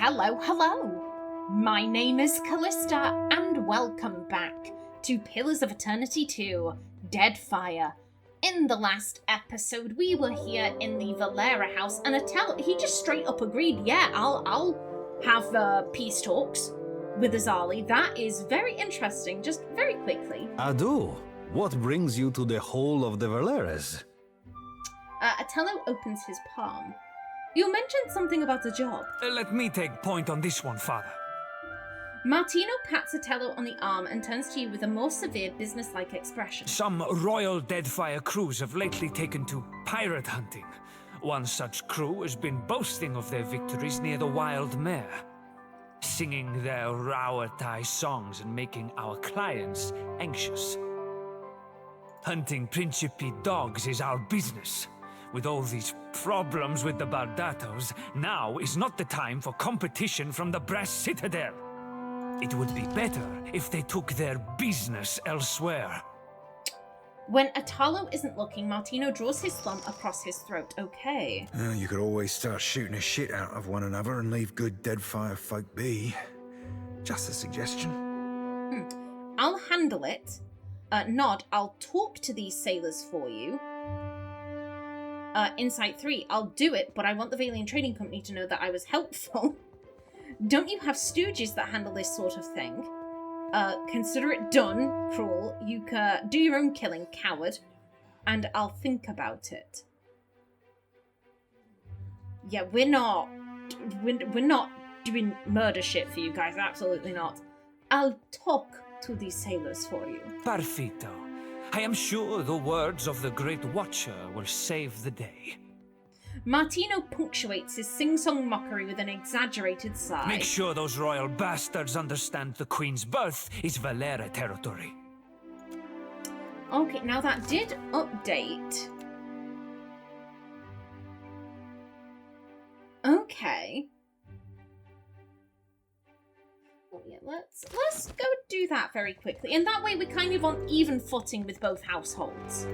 Hello. My name is Callista, and welcome back to Pillars of Eternity 2, Deadfire. In the last episode, we were here in the Valera house, and he just straight up agreed, yeah, I'll have peace talks with Azali. That is very interesting. Just very quickly. Adu, what brings you to the hall of the Valeras? Atello opens his palm. You mentioned something about a job. Let me take point on this one, Father. Martino pats Atello on the arm and turns to you with a more severe, businesslike expression. Some royal Deadfire crews have lately taken to pirate hunting. One such crew has been boasting of their victories near the Wild Mare, singing their Rauatai songs and making our clients anxious. Hunting Principe dogs is our business. With all these problems with the Bardattos, now is not the time for competition from the Brass Citadel. It would be better if they took their business elsewhere. When Atalo isn't looking, Martino draws his thumb across his throat. Okay. You could always start shooting the shit out of one another and leave good Deadfire folk be. Just a suggestion. I'll handle it. Nod, I'll talk to these sailors for you. Insight 3, I'll do it, but I want the Valian Trading Company to know that I was helpful. Don't you have stooges that handle this sort of thing? Consider it done, Cruel. You can do your own killing, coward. And I'll think about it. Yeah, we're not doing murder shit for you guys, absolutely not. I'll talk to these sailors for you. Perfecto. I am sure the words of the Great Watcher will save the day. Martino punctuates his sing-song mockery with an exaggerated sigh. Make sure those royal bastards understand the Queen's birth is Valera territory. Okay, now that did update. Okay. Oh yeah, let's go do that very quickly. And that way we're kind of on even footing with both households.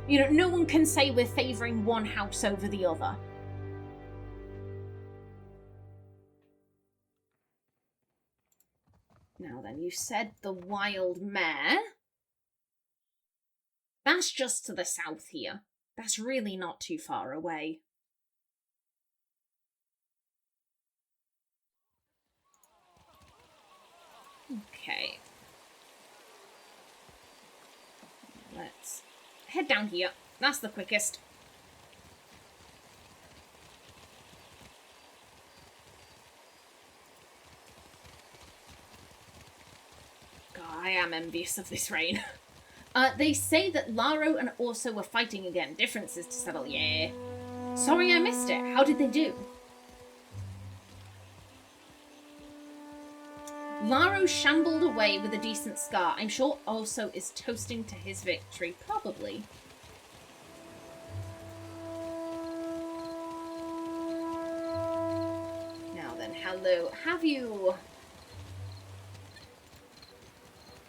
You know, no one can say we're favouring one house over the other. Now then, you said the Wild Mare. That's just to the south here. That's really not too far away. Okay. Let's head down here. That's the quickest. God, I am envious of this rain. They say that Laro and Orso were fighting again. Differences to settle, yeah. Sorry I missed it. How did they do? Laro shambled away with a decent scar. I'm sure Orso is toasting to his victory. Probably. Now then, hello. Have you...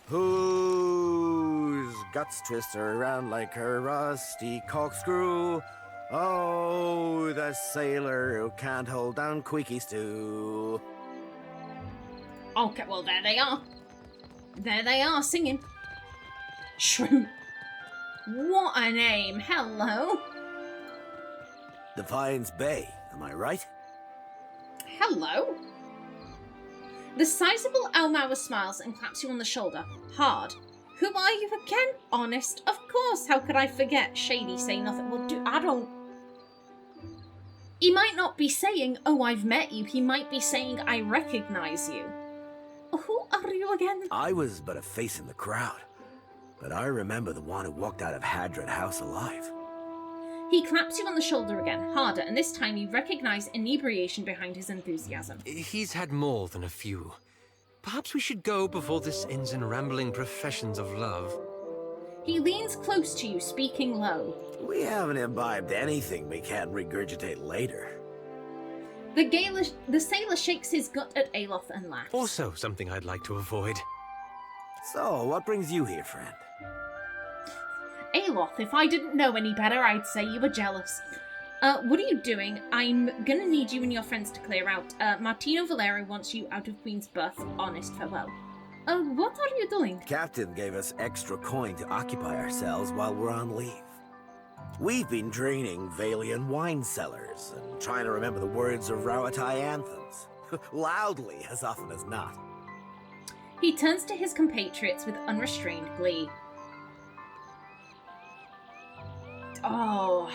Whose guts twist her around like a rusty corkscrew? Oh, the sailor who can't hold down Queeky Stew. Okay, well, there they are. There they are, singing. Shrimp. What a name. Hello. Defiance Bay, am I right? Hello. The sizable Elmauer smiles and claps you on the shoulder. Hard. Who are you again? Honest. Of course, how could I forget? Shady, say nothing. Well, I don't... He might not be saying, oh, I've met you. He might be saying, I recognize you. Who are you again? I was but a face in the crowd, but I remember the one who walked out of Hadron House alive. He claps you on the shoulder again, harder, and this time you recognize inebriation behind his enthusiasm. He's had more than a few. Perhaps we should go before this ends in rambling professions of love. He leans close to you, speaking low. We haven't imbibed anything we can't regurgitate later. The sailor shakes his gut at Aloth and laughs. Also something I'd like to avoid. So, what brings you here, friend? Aloth, if I didn't know any better, I'd say you were jealous. What are you doing? I'm gonna need you and your friends to clear out. Martino Valero wants you out of Queen's Berth. Honest farewell. What are you doing? Captain gave us extra coin to occupy ourselves while we're on leave. We've been draining Valian wine cellars and trying to remember the words of Rauatai anthems. Loudly, as often as not. He turns to his compatriots with unrestrained glee. Oh.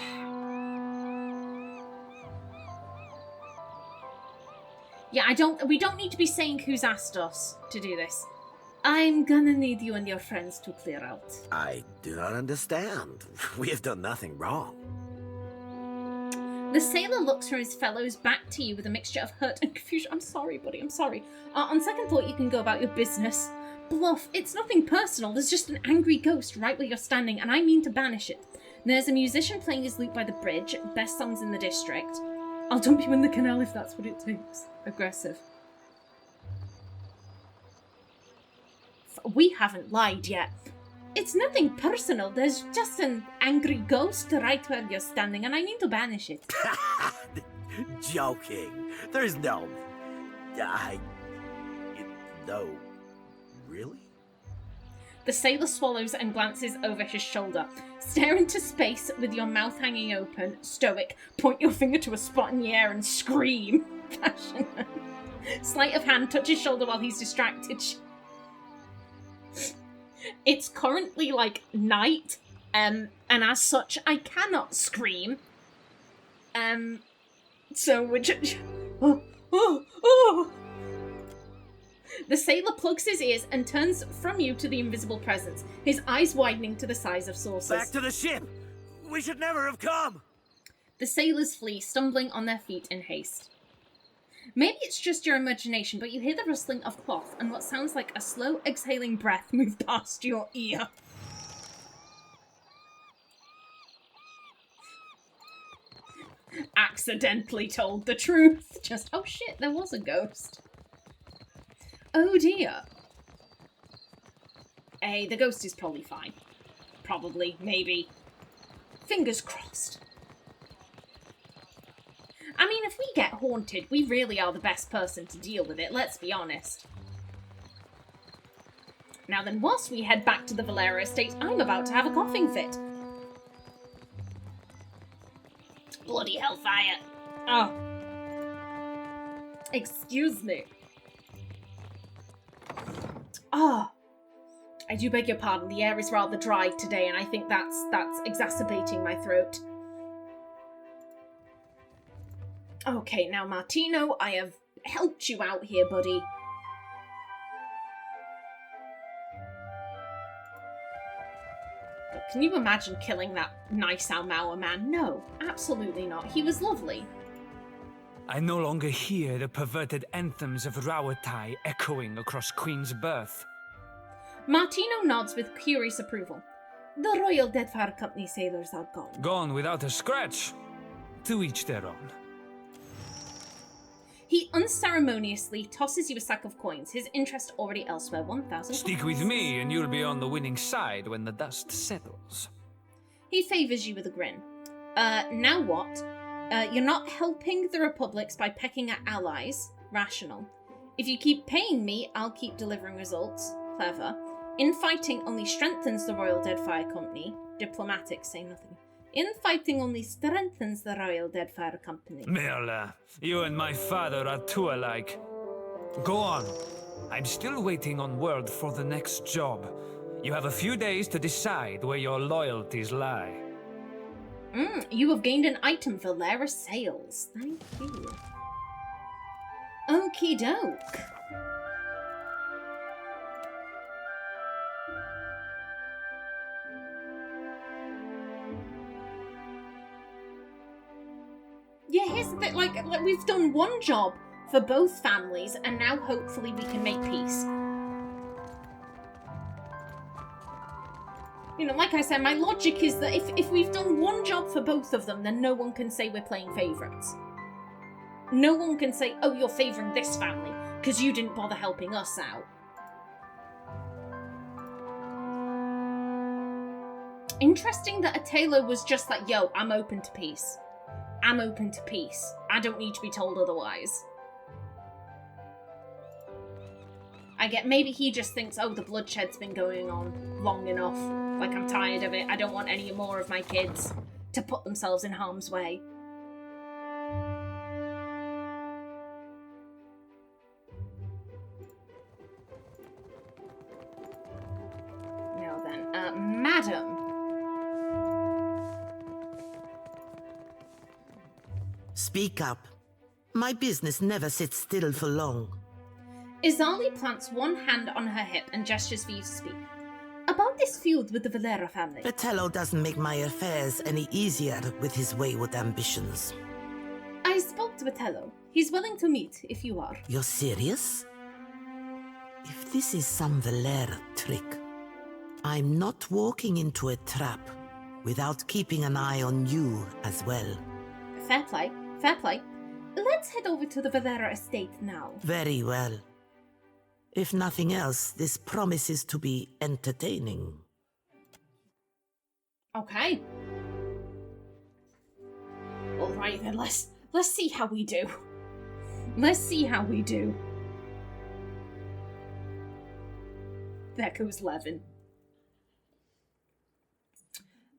Yeah, we don't need to be saying who's asked us to do this. I'm gonna need you and your friends to clear out. I do not understand. We have done nothing wrong. The sailor looks from his fellows back to you with a mixture of hurt and confusion. I'm sorry, buddy, I'm sorry. On second thought, you can go about your business. Bluff, it's nothing personal. There's just an angry ghost right where you're standing, and I mean to banish it. There's a musician playing his lute by the bridge. Best songs in the district. I'll dump you in the canal if that's what it takes. Aggressive. We haven't lied yet. It's nothing personal. There's just an angry ghost right where you're standing, and I need to banish it. Joking. There's no... No. Really? The sailor swallows and glances over his shoulder. Stare into space with your mouth hanging open, stoic, point your finger to a spot in the air and scream. Passionate. Sleight of hand, touch his shoulder while he's distracted. It's currently, like, night, and as such, I cannot scream. So we're just... Oh. The sailor plugs his ears and turns from you to the invisible presence, his eyes widening to the size of saucers. Back to the ship! We should never have come! The sailors flee, stumbling on their feet in haste. Maybe it's just your imagination, but you hear the rustling of cloth and what sounds like a slow exhaling breath move past your ear. Accidentally told the truth. Just, oh shit, there was a ghost. Oh dear. Hey, the ghost is probably fine. Probably, maybe. Fingers crossed. I mean, if we get haunted, we really are the best person to deal with it, let's be honest. Now then, whilst we head back to the Valera estate, I'm about to have a coughing fit. Bloody hellfire. Oh. Excuse me. Ah. I do beg your pardon, the air is rather dry today, and I think that's exacerbating my throat. Okay, now Martino, I have helped you out here, buddy. But can you imagine killing that nice Almaua man? No, absolutely not. He was lovely. I no longer hear the perverted anthems of Rauatai echoing across Queen's Berth. Martino nods with curious approval. The Royal Deadfire Company sailors are gone. Gone without a scratch. To each their own. He unceremoniously tosses you a sack of coins, his interest already elsewhere, 1,000 Stick with me and you'll be on the winning side when the dust settles. He favours you with a grin. Now what? You're not helping the Republics by pecking at allies. Rational. If you keep paying me, I'll keep delivering results. Clever. Infighting only strengthens the Royal Deadfire Company. Diplomatic, say nothing. Infighting only strengthens the Royal Deadfire Company. Merla, you and my father are too alike. Go on. I'm still waiting on word for the next job. You have a few days to decide where your loyalties lie. You have gained an item, Valera Sales. Thank you. Okie doke. Yeah, here's the bit, like we've done one job for both families, and now hopefully we can make peace. You know, like I said, my logic is that if we've done one job for both of them, then no one can say we're playing favourites. No one can say, oh, you're favouring this family, because you didn't bother helping us out. Interesting that Atalo was just like, yo, I'm open to peace. am open to peace. I don't need to be told otherwise. I get, maybe he just thinks, oh, the bloodshed's been going on long enough. Like, I'm tired of it. I don't want any more of my kids to put themselves in harm's way. Now then, madam. Speak up. My business never sits still for long. Izali plants one hand on her hip and gestures for you to speak. About this feud with the Valera family. Vitello doesn't make my affairs any easier with his wayward ambitions. I spoke to Vitello. He's willing to meet, if you are. You're serious? If this is some Valera trick, I'm not walking into a trap without keeping an eye on you as well. Fair play, fair play. Let's head over to the Valera estate now. Very well. If nothing else, this promises to be entertaining. Okay. Alright then, let's see how we do. Let's see how we do. There goes Levin.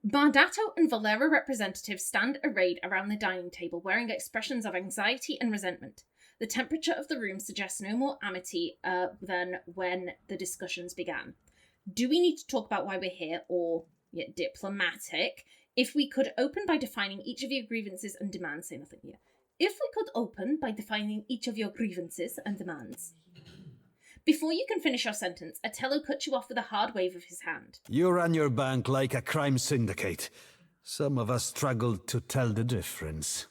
Bardatto and Valera representatives stand arrayed around the dining table, wearing expressions of anxiety and resentment. The temperature of the room suggests no more amity than when the discussions began. Do we need to talk about why we're here, or diplomatic? If we could open by defining each of your grievances and demands, say nothing here. If we could open by defining each of your grievances and demands. Before you can finish your sentence, Otello cuts you off with a hard wave of his hand. You run your bank like a crime syndicate. Some of us struggle to tell the difference.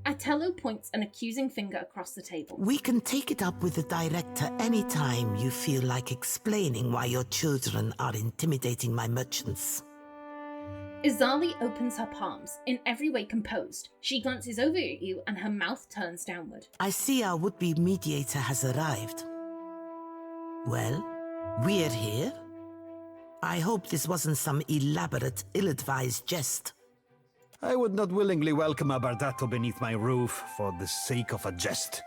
Otello points an accusing finger across the table. We can take it up with the director anytime you feel like explaining why your children are intimidating my merchants. Izali opens her palms, in every way composed. She glances over at you and her mouth turns downward. I see our would-be mediator has arrived. Well, we're here. I hope this wasn't some elaborate, ill-advised jest. I would not willingly welcome a Bardatto beneath my roof for the sake of a jest.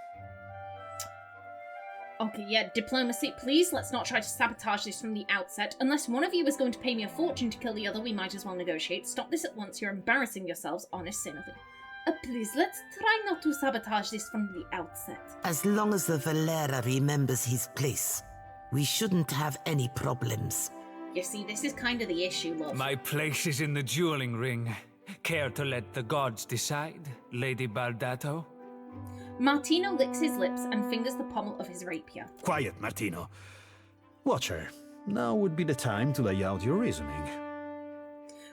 Okay, yeah, diplomacy, please. Let's not try to sabotage this from the outset. Unless one of you is going to pay me a fortune to kill the other, we might as well negotiate. Stop this at once. You're embarrassing yourselves. Honest, say nothing. Please, let's try not to sabotage this from the outset. As long as the Valera remembers his place, we shouldn't have any problems. You see, this is kind of the issue, love. My place is in the dueling ring. Care to let the gods decide, Lady Bardatto? Martino licks his lips and fingers the pommel of his rapier. Quiet, Martino. Watcher, now would be the time to lay out your reasoning.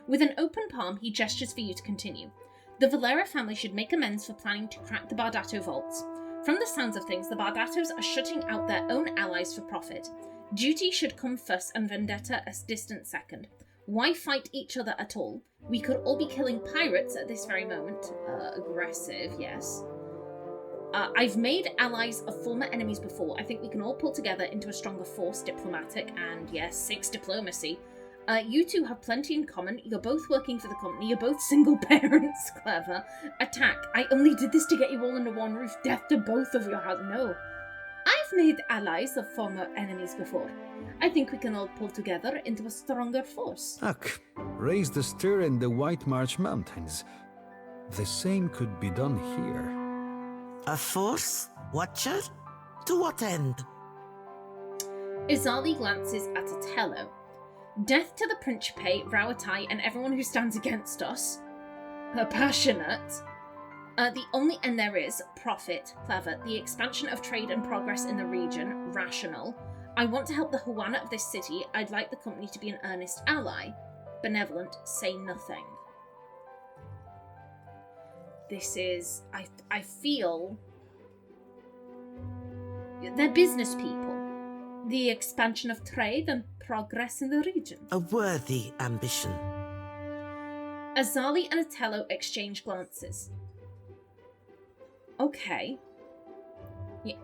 With an open palm, he gestures for you to continue. The Valera family should make amends for planning to crack the Bardatto vaults. From the sounds of things, the Bardattos are shutting out their own allies for profit. Duty should come first and vendetta a distant second. Why fight each other at all? We could all be killing pirates at this very moment. Aggressive, yes. I've made allies of former enemies before. I think we can all pull together into a stronger force, diplomatic, and yes, 6 diplomacy. You two have plenty in common. You're both working for the company. You're both single parents. Clever. Attack. I only did this to get you all under one roof. Death to both of you. No. I've made allies of former enemies before. I think we can all pull together into a stronger force. Ach, raise the stir in the White March Mountains. The same could be done here. A force? Watcher? To what end? Izali glances at Otello. Death to the Principe, Rauatai, and everyone who stands against us. Passionate. The only end there is, profit, clever. The expansion of trade and progress in the region, rational. I want to help the Juana of this city. I'd like the company to be an earnest ally. Benevolent, say nothing. This is, I feel, they're business people. The expansion of trade and progress in the region. A worthy ambition. Azali and Otello exchange glances. Okay.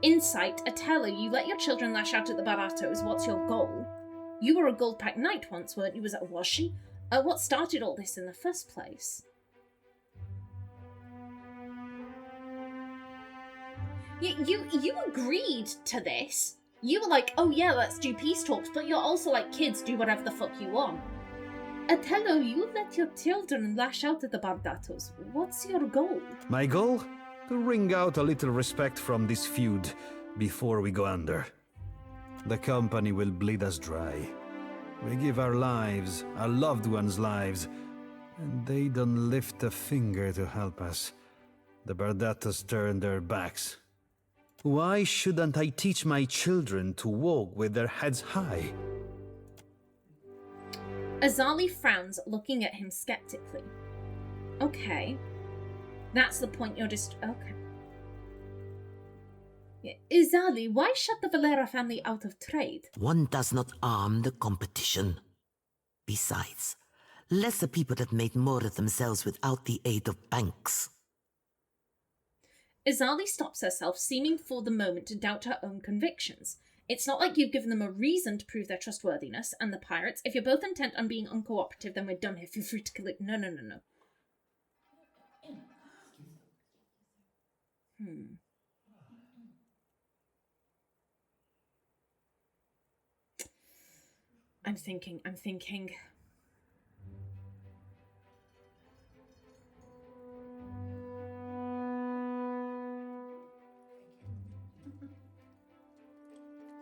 Insight, Otello, you let your children lash out at the Bardattos. What's your goal? You were a gold-packed knight once, weren't you? Was she? What started all this in the first place? You agreed to this. You were like, oh yeah, let's do peace talks, but you're also like, kids, do whatever the fuck you want. Atello, you let your children lash out at the Bardattos. What's your goal? My goal? To wring out a little respect from this feud before we go under. The company will bleed us dry. We give our lives, our loved ones' lives, and they don't lift a finger to help us. The Bardattos turn their backs. Why shouldn't I teach my children to walk with their heads high? Azali frowns, looking at him skeptically. Okay. That's the point you're just... Okay. Azali, why shut the Valera family out of trade? One does not arm the competition. Besides, lesser people have made more of themselves without the aid of banks. Azali stops herself, seeming for the moment to doubt her own convictions. It's not like you've given them a reason to prove their trustworthiness, and the pirates, if you're both intent on being uncooperative, then we're done here. Feel free to kill it. No. I'm thinking.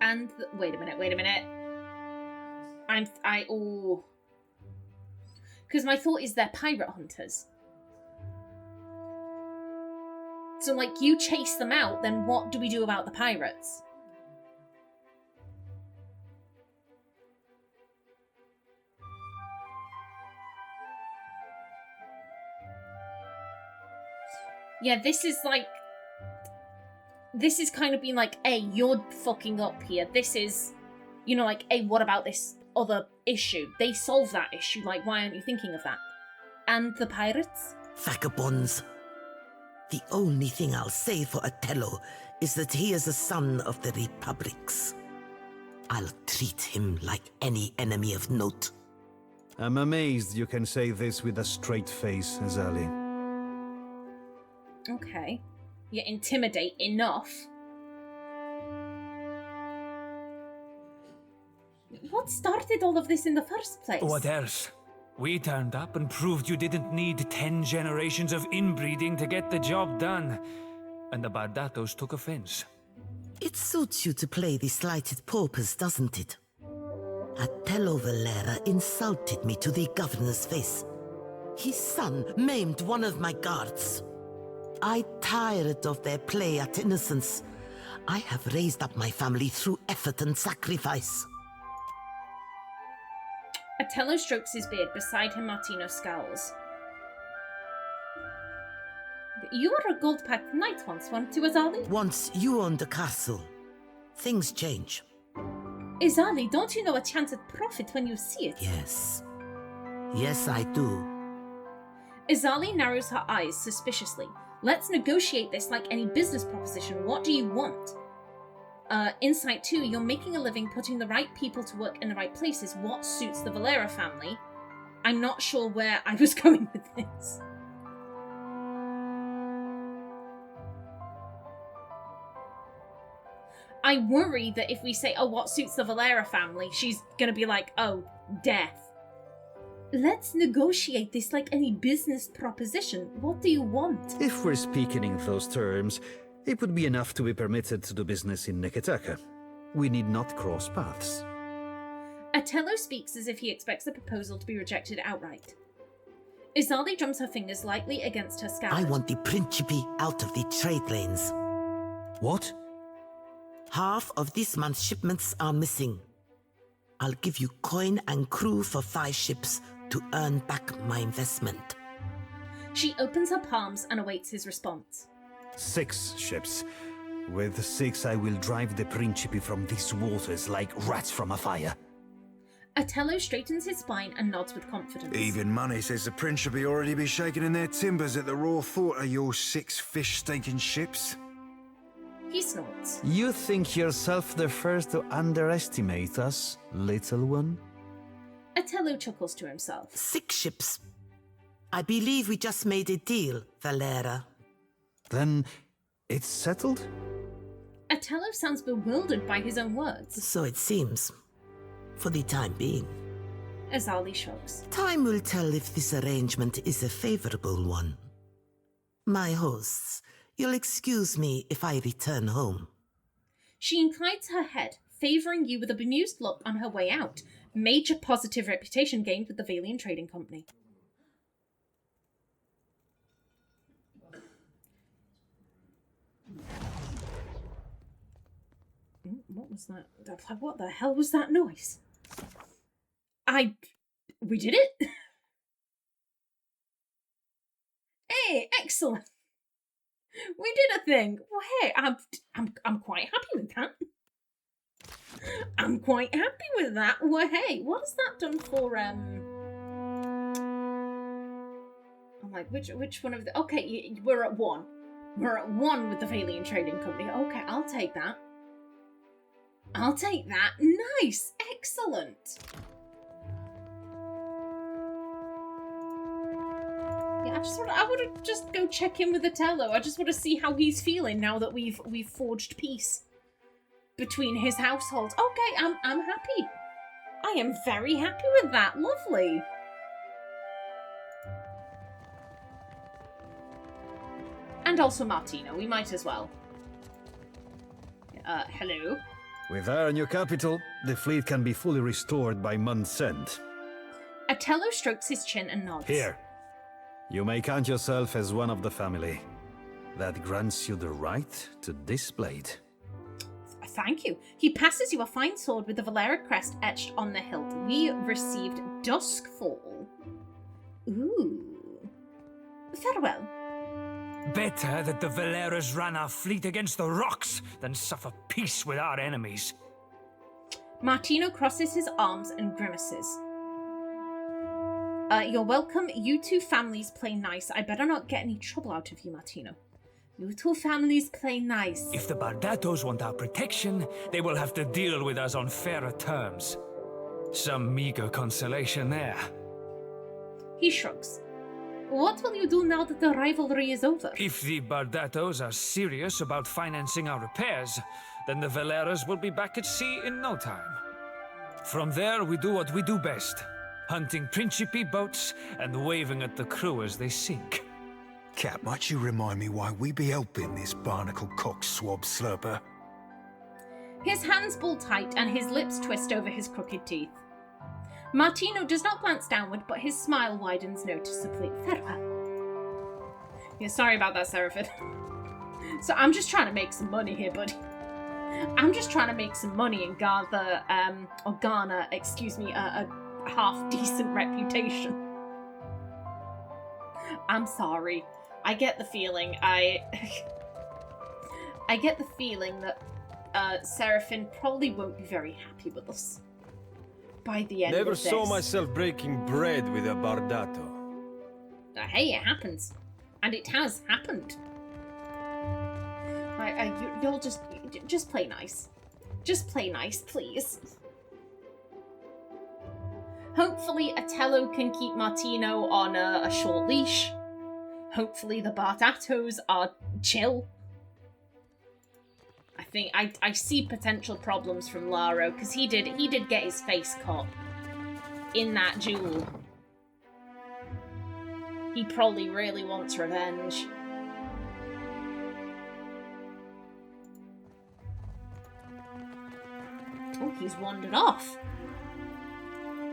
And wait a minute. Because my thought is they're pirate hunters. So, like, you chase them out, then what do we do about the pirates? Yeah, this is kind of being like, hey, you're fucking up here. This is, like, hey, what about this other issue? They solve that issue. Like, why aren't you thinking of that? And the pirates? Vagabonds. The only thing I'll say for Atello is that he is a son of the Republics. I'll treat him like any enemy of note. I'm amazed you can say this with a straight face, Azali. Okay. You intimidate enough. What started all of this in the first place? What else? We turned up and proved you didn't need 10 generations of inbreeding to get the job done. And the Bardattos took offense. It suits you to play the slighted paupers, doesn't it? Atello Valera insulted me to the governor's face. His son maimed one of my guards. I tired of their play at innocence. I have raised up my family through effort and sacrifice. Atello strokes his beard. Beside him, Martino scowls. You were a gold-packed knight once, weren't you, Azali? Once you owned the castle, things change. Azali, don't you know a chance at profit when you see it? Yes. Yes, I do. Azali narrows her eyes suspiciously. Let's negotiate this like any business proposition. What do you want? Insight 2, you're making a living putting the right people to work in the right places. What suits the Valera family? I'm not sure where I was going with this. I worry that if we say, oh, what suits the Valera family, she's gonna be like, oh, death. Let's negotiate this like any business proposition. What do you want? If we're speaking in those terms, it would be enough to be permitted to do business in Neketaka. We need not cross paths. Atello speaks as if he expects the proposal to be rejected outright. Izaldi drums her fingers lightly against her scabbard. I want the Principe out of the trade lanes. What? Half of this month's shipments are missing. I'll give you coin and crew for 5 ships to earn back my investment. She opens her palms and awaits his response. 6 ships. With 6 I will drive the Principe from these waters like rats from a fire. Atello straightens his spine and nods with confidence. Even money says the Principe already be shaking in their timbers at the raw thought of your 6 fish-stinking ships. He snorts. You think yourself the first to underestimate us, little one? Atello chuckles to himself. 6 ships. I believe we just made a deal, Valera. Then it's settled? Atello sounds bewildered by his own words. So it seems. For the time being. Azali shrugs. Time will tell if this arrangement is a favorable one. My hosts, you'll excuse me if I return home. She inclines her head, favouring you with a bemused look on her way out. Major positive reputation gained with the Valian Trading Company. What was that? What the hell was that noise? We did it? Hey, excellent. We did a thing. Well, hey, I'm quite happy with that. I'm quite happy with that. Well, hey, what has that done for I'm like, which one of the? Okay, we're at 1. We're at 1 with the Valian Trading Company. Okay, I'll take that. I'll take that. Nice, excellent. Yeah, I want to just go check in with Atello. I just want to see how he's feeling now that we've forged peace between his households. Okay, I'm happy. I am very happy with that. Lovely. And also Martino. We might as well. Hello. With our new capital, the fleet can be fully restored by month's end. Atello strokes his chin and nods. Here. You may count yourself as one of the family. That grants you the right to display it. Thank you. He passes you a fine sword with the Valera crest etched on the hilt. We received Duskfall. Ooh. Farewell. Better that the Valeras ran our fleet against the rocks than suffer peace with our enemies. Martino crosses his arms and grimaces. You're welcome. You two families play nice. I better not get any trouble out of you, Martino. You two families play nice. If the Bardattos want our protection, they will have to deal with us on fairer terms. Some meager consolation there. He shrugs. What will you do now that the rivalry is over? If the Bardattos are serious about financing our repairs, then the Valeras will be back at sea in no time. From there, we do what we do best. Hunting Principe boats and waving at the crew as they sink. Cap, might you remind me why we be helping this barnacle cock swab slurper? His hands ball tight and his lips twist over his crooked teeth. Martino does not glance downward, but his smile widens noticeably. Farewell. Yeah, sorry about that, Seraphim. So I'm just trying to make some money here, buddy. I'm just trying to make some money and garner, a half-decent reputation. I'm sorry. I get the feeling I get the feeling that Seraphim probably won't be very happy with us by the end Never of this. saw myself breaking bread with a Bardatto. Hey, it happens. And it has happened. You'll just play nice. Just play nice, please. Hopefully Atello can keep Martino on a short leash. Hopefully the Bardattos are chill. I think I see potential problems from Laro, because he did get his face caught in that duel. He probably really wants revenge. Oh, he's wandered off.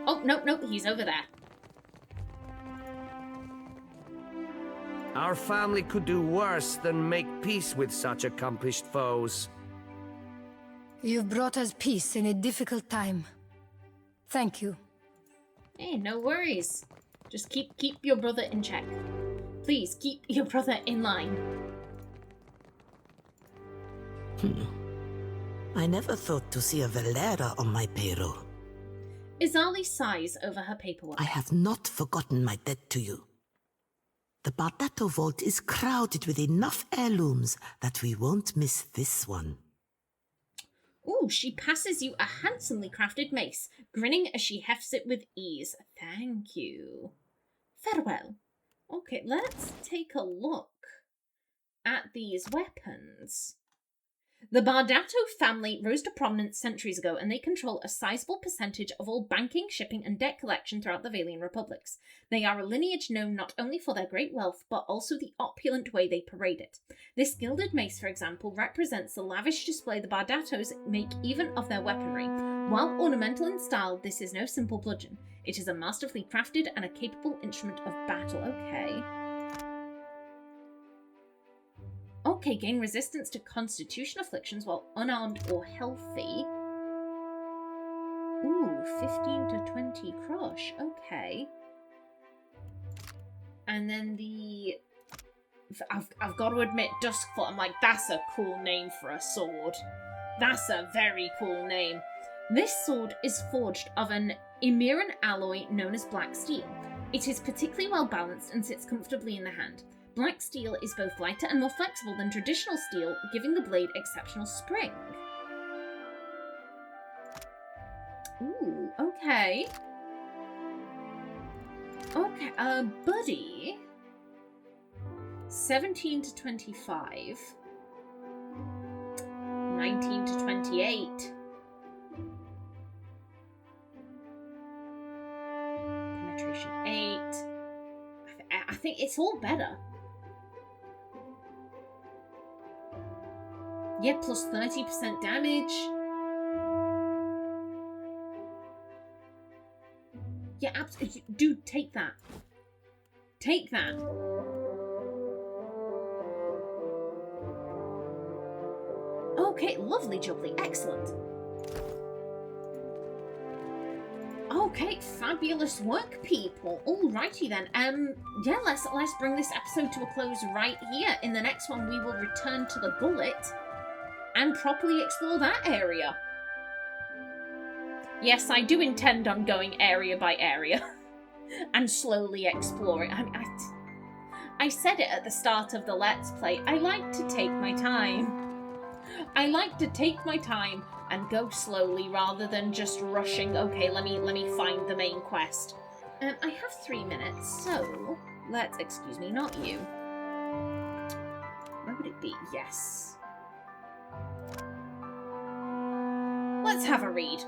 Oh, no, he's over there. Our family could do worse than make peace with such accomplished foes. You've brought us peace in a difficult time. Thank you. Hey, no worries. Just keep your brother in check. Please, keep your brother in line. I never thought to see a Valera on my payroll. Izali sighs over her paperwork. I have not forgotten my debt to you. The Bardatto vault is crowded with enough heirlooms that we won't miss this one. Ooh, she passes you a handsomely crafted mace, grinning as she hefts it with ease. Thank you. Farewell. Okay, let's take a look at these weapons. The Bardatto family rose to prominence centuries ago, and they control a sizable percentage of all banking, shipping, and debt collection throughout the Valian republics. They are a lineage known not only for their great wealth, but also the opulent way they parade it. This gilded mace, for example, represents the lavish display the Bardattos make even of their weaponry. While ornamental in style, this is no simple bludgeon. It is a masterfully crafted and a capable instrument of battle. Okay, gain resistance to constitution afflictions while unarmed or healthy. Ooh, 15 to 20 crush. Okay. And then the... I've got to admit, Duskfoot, I'm like, that's a cool name for a sword. That's a very cool name. This sword is forged of an Emiran alloy known as black steel. It is particularly well balanced and sits comfortably in the hand. Black steel is both lighter and more flexible than traditional steel, giving the blade exceptional spring. Ooh, okay. Okay, buddy. 17 to 25. 19 to 28. Penetration 8. I think it's all better. Yeah, plus 30% damage. Yeah, absolutely. Dude, take that. Take that. Okay, lovely jubbly. Excellent. Okay, fabulous work, people. Alrighty then. Yeah, let's bring this episode to a close right here. In the next one, we will return to the Gullet and properly explore that area. Yes, I do intend on going area by area and slowly exploring. I said it at the start of the Let's Play. I like to take my time. I like to take my time and go slowly rather than just rushing. Okay, let me find the main quest. I have 3 minutes, so let's, excuse me, not you. Where would it be? Yes. Let's have a read.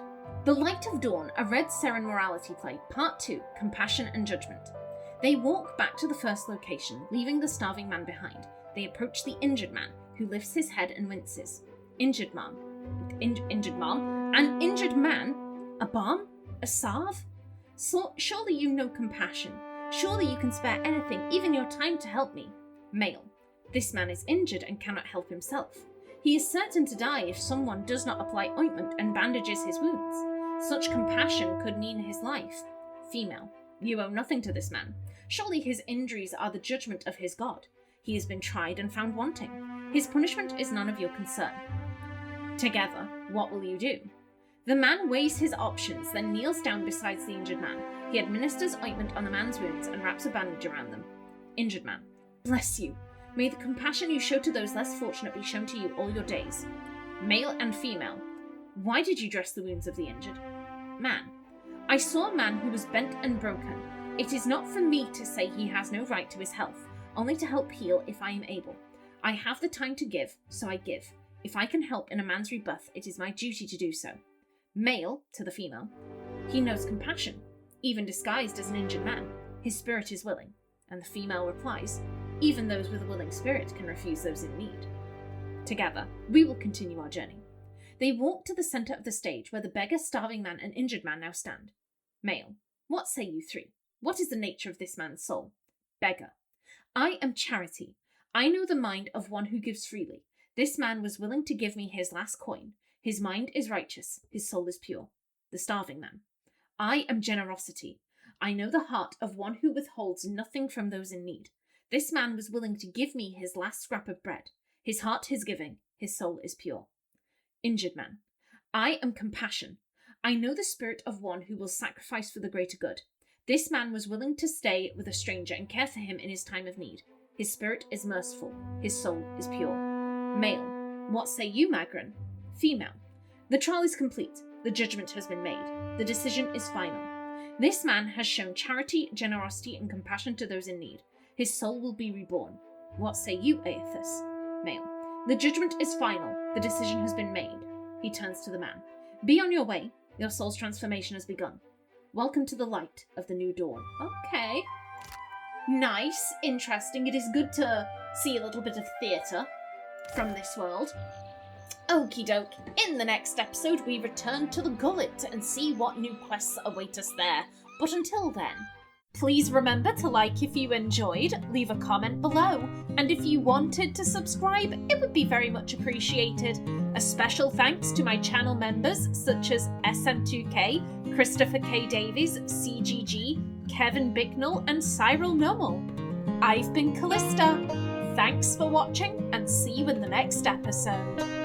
The Light of Dawn, a Red Seren morality play, Part 2, Compassion and Judgment. They walk back to the first location, leaving the starving man behind. They approach the injured man, who lifts his head and winces. Injured mom. Injured mom? An injured man? A balm? A salve? So, surely you know compassion. Surely you can spare anything, even your time, to help me. Male. This man is injured and cannot help himself. He is certain to die if someone does not apply ointment and bandages his wounds. Such compassion could mean his life. Female. You owe nothing to this man. Surely his injuries are the judgment of his god. He has been tried and found wanting. His punishment is none of your concern. Together, what will you do? The man weighs his options, then kneels down beside the injured man. He administers ointment on the man's wounds and wraps a bandage around them. Injured man. Bless you. May the compassion you show to those less fortunate be shown to you all your days. Male and female. Why did you dress the wounds of the injured? Man. I saw a man who was bent and broken. It is not for me to say he has no right to his health, only to help heal if I am able. I have the time to give, so I give. If I can help in a man's rebirth, it is my duty to do so. Male, to the female. He knows compassion, even disguised as an injured man. His spirit is willing. And the female replies, even those with a willing spirit can refuse those in need. Together, we will continue our journey. They walk to the centre of the stage where the beggar, starving man, and injured man now stand. Male. What say you three? What is the nature of this man's soul? Beggar. I am charity. I know the mind of one who gives freely. This man was willing to give me his last coin. His mind is righteous. His soul is pure. The starving man. I am generosity. I know the heart of one who withholds nothing from those in need. This man was willing to give me his last scrap of bread. His heart is giving. His soul is pure. Injured man. I am compassion. I know the spirit of one who will sacrifice for the greater good. This man was willing to stay with a stranger and care for him in his time of need. His spirit is merciful. His soul is pure. Male. What say you, Magran? Female. The trial is complete. The judgment has been made. The decision is final. This man has shown charity, generosity, and compassion to those in need. His soul will be reborn. What say you, Aethys? Male. The judgment is final. The decision has been made. He turns to the man. Be on your way. Your soul's transformation has begun. Welcome to the light of the new dawn. Okay. Nice. Interesting. It is good to see a little bit of theatre from this world. Okie doke. In the next episode, we return to the Gullet and see what new quests await us there. But until then, please remember to like if you enjoyed, leave a comment below, and if you wanted to subscribe, it would be very much appreciated. A special thanks to my channel members such as SM2K, Christopher K. Davies, CGG, Kevin Bicknell, and Cyril Nummel. I've been Callista. Thanks for watching, and see you in the next episode.